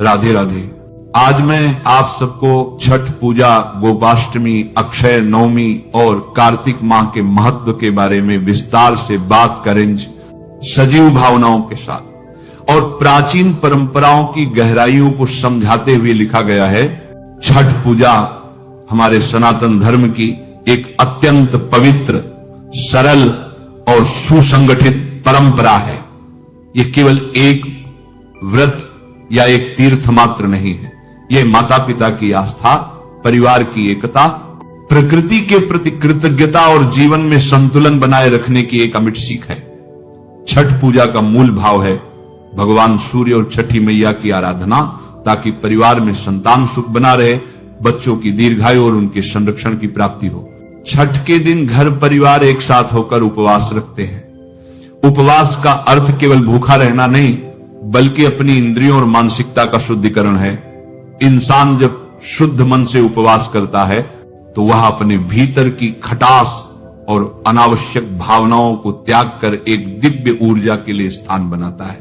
राधे राधे। आज मैं आप सबको छठ पूजा, गोपाष्टमी, अक्षय नवमी और कार्तिक माह के महत्व के बारे में विस्तार से बात करेंगे, सजीव भावनाओं के साथ। और प्राचीन परंपराओं की गहराइयों को समझाते हुए लिखा गया है। छठ पूजा हमारे सनातन धर्म की एक अत्यंत पवित्र, सरल और सुसंगठित परंपरा है। यह केवल एक व्रत या एक तीर्थ मात्र नहीं है। यह माता पिता की आस्था, परिवार की एकता, प्रकृति के प्रति कृतज्ञता और जीवन में संतुलन बनाए रखने की एक अमिट सीख है। छठ पूजा का मूल भाव है भगवान सूर्य और छठी मैया की आराधना, ताकि परिवार में संतान सुख बना रहे, बच्चों की दीर्घायु और उनके संरक्षण की प्राप्ति हो। छठ के दिन घर परिवार एक साथ होकर उपवास रखते हैं। उपवास का अर्थ केवल भूखा रहना नहीं, बल्कि अपनी इंद्रियों और मानसिकता का शुद्धिकरण है। इंसान जब शुद्ध मन से उपवास करता है तो वह अपने भीतर की खटास और अनावश्यक भावनाओं को त्याग कर एक दिव्य ऊर्जा के लिए स्थान बनाता है।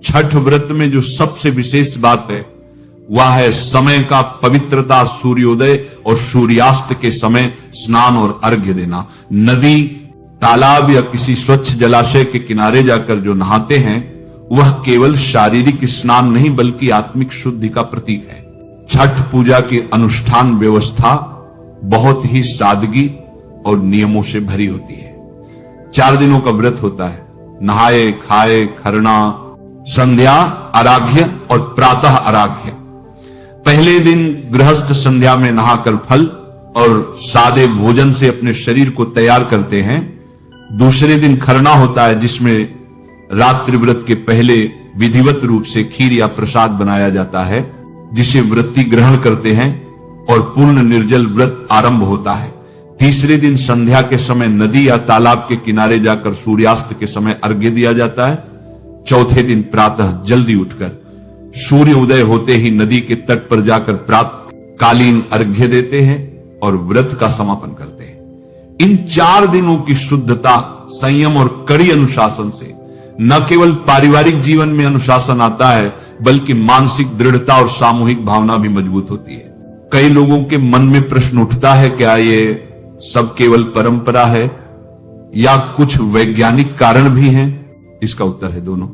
छठ व्रत में जो सबसे विशेष बात है वह है समय का पवित्रता। सूर्योदय और सूर्यास्त के समय स्नान और अर्घ्य देना। नदी, तालाब या किसी स्वच्छ जलाशय के किनारे जाकर जो नहाते हैं वह केवल शारीरिक स्नान नहीं बल्कि आत्मिक शुद्धि का प्रतीक है। छठ पूजा की अनुष्ठान व्यवस्था बहुत ही सादगी और नियमों से भरी होती है। 4 दिनों का व्रत होता है। नहाए खाए, खरना, संध्या आराध्य और प्रातः आराध्य। पहले दिन गृहस्थ संध्या में नहाकर फल और सादे भोजन से अपने शरीर को तैयार करते हैं। दूसरे दिन खरना होता है, जिसमें रात्रि व्रत के पहले विधिवत रूप से खीर या प्रसाद बनाया जाता है, जिसे व्रती ग्रहण करते हैं और पूर्ण निर्जल व्रत आरंभ होता है। तीसरे दिन संध्या के समय नदी या तालाब के किनारे जाकर सूर्यास्त के समय अर्घ्य दिया जाता है। चौथे दिन प्रातः जल्दी उठकर सूर्य उदय होते ही नदी के तट पर जाकर प्रातःकालीन अर्घ्य देते हैं और व्रत का समापन करते हैं। इन 4 दिनों की शुद्धता, संयम और कड़ी अनुशासन से न केवल पारिवारिक जीवन में अनुशासन आता है, बल्कि मानसिक दृढ़ता और सामूहिक भावना भी मजबूत होती है। कई लोगों के मन में प्रश्न उठता है, क्या ये सब केवल परंपरा है या कुछ वैज्ञानिक कारण भी हैं? इसका उत्तर है दोनों।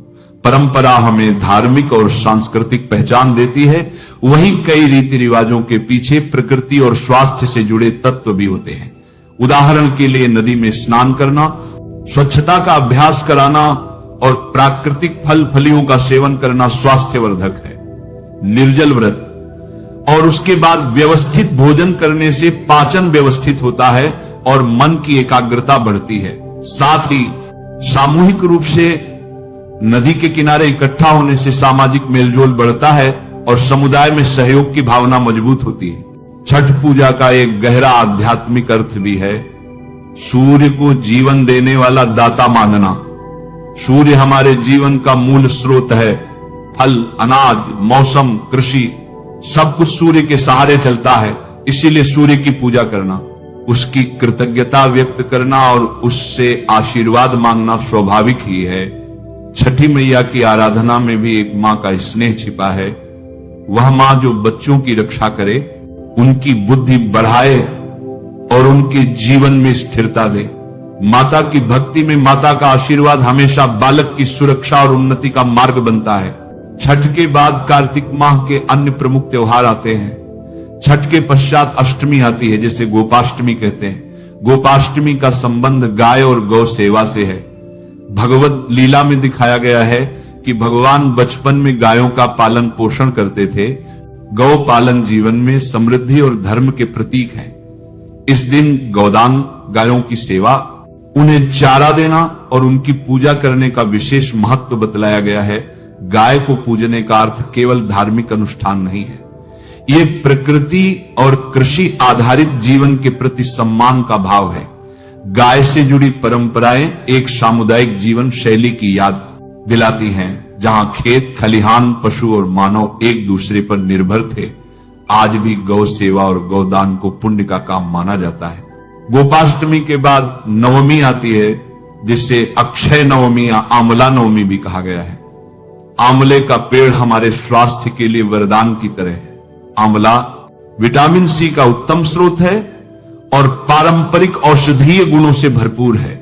परंपरा हमें धार्मिक और सांस्कृतिक पहचान देती है, वहीं कई रीति रिवाजों के पीछे प्रकृति और स्वास्थ्य से जुड़े तत्व भी होते हैं। उदाहरण के लिए नदी में स्नान करना, स्वच्छता का अभ्यास कराना और प्राकृतिक फल फलियों का सेवन करना स्वास्थ्यवर्धक है। निर्जल व्रत और उसके बाद व्यवस्थित भोजन करने से पाचन व्यवस्थित होता है और मन की एकाग्रता बढ़ती है। साथ ही सामूहिक रूप से नदी के किनारे इकट्ठा होने से सामाजिक मेलजोल बढ़ता है और समुदाय में सहयोग की भावना मजबूत होती है। छठ पूजा का एक गहरा आध्यात्मिक अर्थ भी है। सूर्य को जीवन देने वाला दाता मानना। सूर्य हमारे जीवन का मूल स्रोत है। फल, अनाज, मौसम, कृषि सब कुछ सूर्य के सहारे चलता है। इसीलिए सूर्य की पूजा करना, उसकी कृतज्ञता व्यक्त करना और उससे आशीर्वाद मांगना स्वाभाविक ही है। छठी मैया की आराधना में भी एक मां का स्नेह छिपा है। वह मां जो बच्चों की रक्षा करे, उनकी बुद्धि बढ़ाए और उनके जीवन में स्थिरता दे। माता की भक्ति में माता का आशीर्वाद हमेशा बालक की सुरक्षा और उन्नति का मार्ग बनता है। छठ के बाद कार्तिक माह के अन्य प्रमुख त्योहार आते हैं। छठ के पश्चात अष्टमी आती है, जिसे गोपाष्टमी कहते हैं। गोपाष्टमी का संबंध गाय और गौ सेवा से है। भगवत लीला में दिखाया गया है कि भगवान बचपन में गायों का पालन पोषण करते थे। गौ पालन जीवन में समृद्धि और धर्म के प्रतीक है। इस दिन गौदान, गायों की सेवा, उन्हें चारा देना और उनकी पूजा करने का विशेष महत्व बतलाया गया है। गाय को पूजने का अर्थ केवल धार्मिक अनुष्ठान नहीं है, ये प्रकृति और कृषि आधारित जीवन के प्रति सम्मान का भाव है। गाय से जुड़ी परंपराएं एक सामुदायिक जीवन शैली की याद दिलाती हैं, जहां खेत, खलिहान, पशु और मानव एक दूसरे पर निर्भर थे। आज भी गौ सेवा और गौदान को पुण्य का काम माना जाता है। गोपाष्टमी के बाद नवमी आती है, जिसे अक्षय नवमी या आमला नवमी भी कहा गया है। आंवले का पेड़ हमारे स्वास्थ्य के लिए वरदान की तरह है। आंवला विटामिन सी का उत्तम स्रोत है और पारंपरिक औषधीय गुणों से भरपूर है।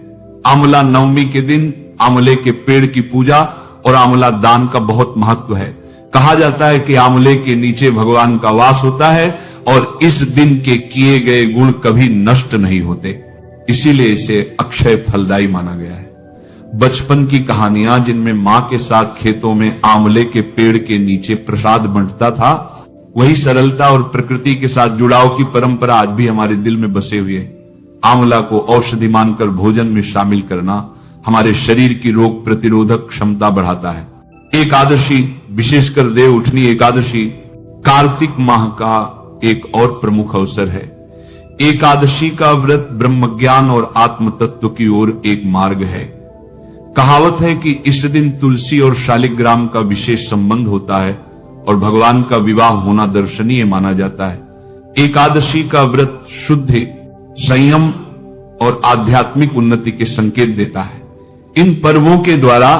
आंवला नवमी के दिन आंवले के पेड़ की पूजा और आंवला दान का बहुत महत्व है। कहा जाता है कि आंवले के नीचे भगवान का वास होता है और इस दिन के किए गए गुण कभी नष्ट नहीं होते, इसीलिए इसे अक्षय फलदायी माना गया है। बचपन की कहानियां जिनमें मां के साथ खेतों में आंवले के पेड़ के नीचे प्रसाद बंटता था, वही सरलता और प्रकृति के साथ जुड़ाव की परंपरा आज भी हमारे दिल में बसे हुए है। आंवला को औषधि मानकर भोजन में शामिल करना हमारे शरीर की रोग प्रतिरोधक क्षमता बढ़ाता है। एकादशी, विशेषकर देव उठनी एकादशी, कार्तिक माह का एक और प्रमुख अवसर है। एकादशी का व्रत ब्रह्मज्ञान और आत्म तत्व की ओर एक मार्ग है। कहावत है कि इस दिन तुलसी और शालिग्राम का विशेष संबंध होता है और भगवान का विवाह होना दर्शनीय माना जाता है। एकादशी का व्रत शुद्ध, संयम और आध्यात्मिक उन्नति के संकेत देता है। इन पर्वों के द्वारा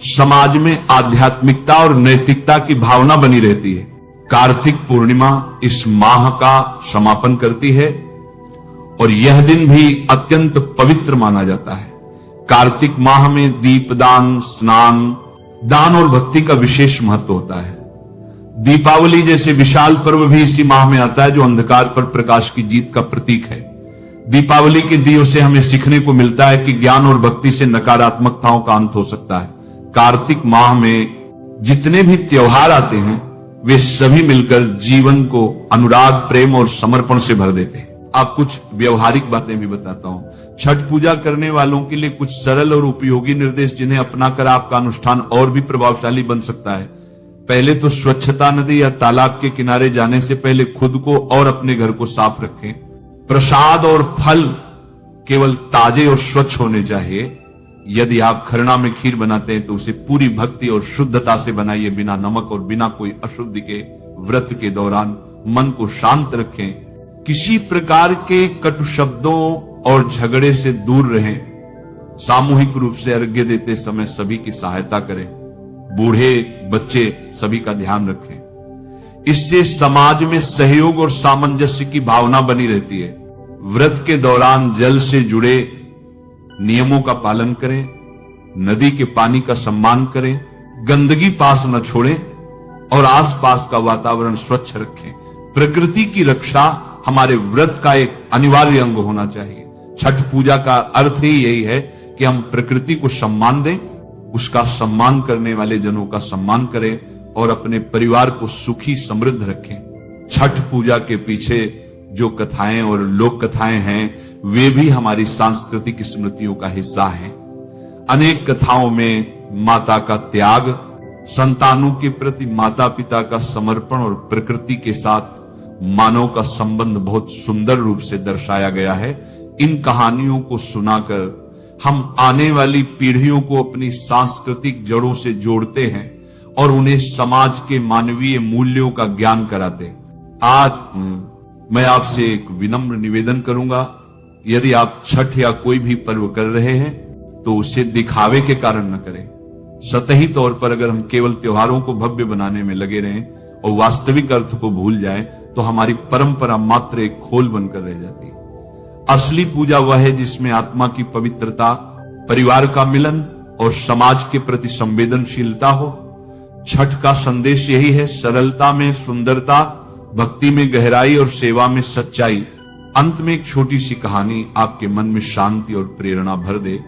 समाज में आध्यात्मिकता और नैतिकता की भावना बनी रहती है। कार्तिक पूर्णिमा इस माह का समापन करती है और यह दिन भी अत्यंत पवित्र माना जाता है। कार्तिक माह में दीपदान, स्नान, दान और भक्ति का विशेष महत्व होता है। दीपावली जैसे विशाल पर्व भी इसी माह में आता है, जो अंधकार पर प्रकाश की जीत का प्रतीक है। दीपावली के दियों से हमें सीखने को मिलता है कि ज्ञान और भक्ति से नकारात्मकताओं का अंत हो सकता है। कार्तिक माह में जितने भी त्योहार आते हैं, वे सभी मिलकर जीवन को अनुराग, प्रेम और समर्पण से भर देते हैं। आप कुछ व्यवहारिक बातें भी बताता हूं। छठ पूजा करने वालों के लिए कुछ सरल और उपयोगी निर्देश, जिन्हें अपनाकर आपका अनुष्ठान और भी प्रभावशाली बन सकता है। पहले तो स्वच्छता नदी या तालाब के किनारे जाने से पहले खुद को और अपने घर को साफ रखें। प्रसाद और फल केवल ताजे और स्वच्छ होने चाहिए। यदि आप खरना में खीर बनाते हैं तो उसे पूरी भक्ति और शुद्धता से बनाइए, बिना नमक और बिना कोई अशुद्धि के। व्रत के दौरान मन को शांत रखें। किसी प्रकार के कटु शब्दों और झगड़े से दूर रहें। सामूहिक रूप से अर्घ्य देते समय सभी की सहायता करें। बूढ़े, बच्चे सभी का ध्यान रखें। इससे समाज में सहयोग और सामंजस्य की भावना बनी रहती है। व्रत के दौरान जल से जुड़े नियमों का पालन करें। नदी के पानी का सम्मान करें। गंदगी पास न छोड़ें और आसपास का वातावरण स्वच्छ रखें। प्रकृति की रक्षा हमारे व्रत का एक अनिवार्य अंग होना चाहिए। छठ पूजा का अर्थ ही यही है कि हम प्रकृति को सम्मान दें, उसका सम्मान करने वाले जनों का सम्मान करें और अपने परिवार को सुखी समृद्ध रखें। छठ पूजा के पीछे जो कथाएं और लोक कथाएं हैं, वे भी हमारी सांस्कृतिक स्मृतियों का हिस्सा हैं। अनेक कथाओं में माता का त्याग, संतानों के प्रति माता पिता का समर्पण और प्रकृति के साथ मानव का संबंध बहुत सुंदर रूप से दर्शाया गया है। इन कहानियों को सुनाकर हम आने वाली पीढ़ियों को अपनी सांस्कृतिक जड़ों से जोड़ते हैं और उन्हें समाज के मानवीय मूल्यों का ज्ञान कराते हैं। आज मैं आपसे एक विनम्र निवेदन करूंगा, यदि आप छठ या कोई भी पर्व कर रहे हैं तो उसे दिखावे के कारण न करें। सतही तौर पर अगर हम केवल त्योहारों को भव्य बनाने में लगे रहें और वास्तविक अर्थ को भूल जाएं, तो हमारी परंपरा मात्र एक खोल बनकर रह जाती है। असली पूजा वह है जिसमें आत्मा की पवित्रता, परिवार का मिलन और समाज के प्रति संवेदनशीलता हो। छठ का संदेश यही है, सरलता में सुंदरता, भक्ति में गहराई और सेवा में सच्चाई। अंत में एक छोटी सी कहानी आपके मन में शांति और प्रेरणा भर दे।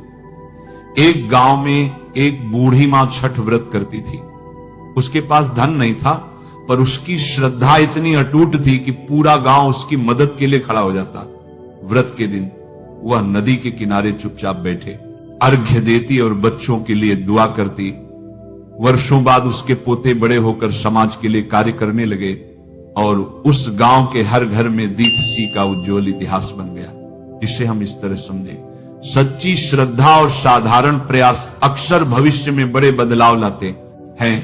एक गांव में एक बूढ़ी मां छठ व्रत करती थी। उसके पास धन नहीं था, पर उसकी श्रद्धा इतनी अटूट थी कि पूरा गांव उसकी मदद के लिए खड़ा हो जाता। व्रत के दिन वह नदी के किनारे चुपचाप बैठे अर्घ्य देती और बच्चों के लिए दुआ करती। वर्षों बाद उसके पोते बड़े होकर समाज के लिए कार्य करने लगे और उस गांव के हर घर में दीप सी का उज्जवल इतिहास बन गया। इसे हम इस तरह समझें, सच्ची श्रद्धा और साधारण प्रयास अक्सर भविष्य में बड़े बदलाव लाते हैं।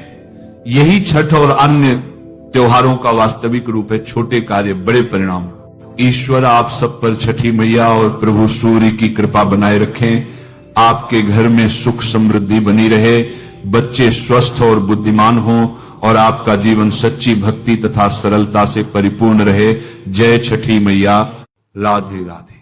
यही छठ और अन्य त्योहारों का वास्तविक रूप है, छोटे कार्य बड़े परिणाम। ईश्वर आप सब पर छठी मैया और प्रभु सूर्य की कृपा बनाए रखें। आपके घर में सुख समृद्धि बनी रहे। बच्चे स्वस्थ और बुद्धिमान हों और आपका जीवन सच्ची भक्ति तथा सरलता से परिपूर्ण रहे। जय छठी मैया। राधे राधे।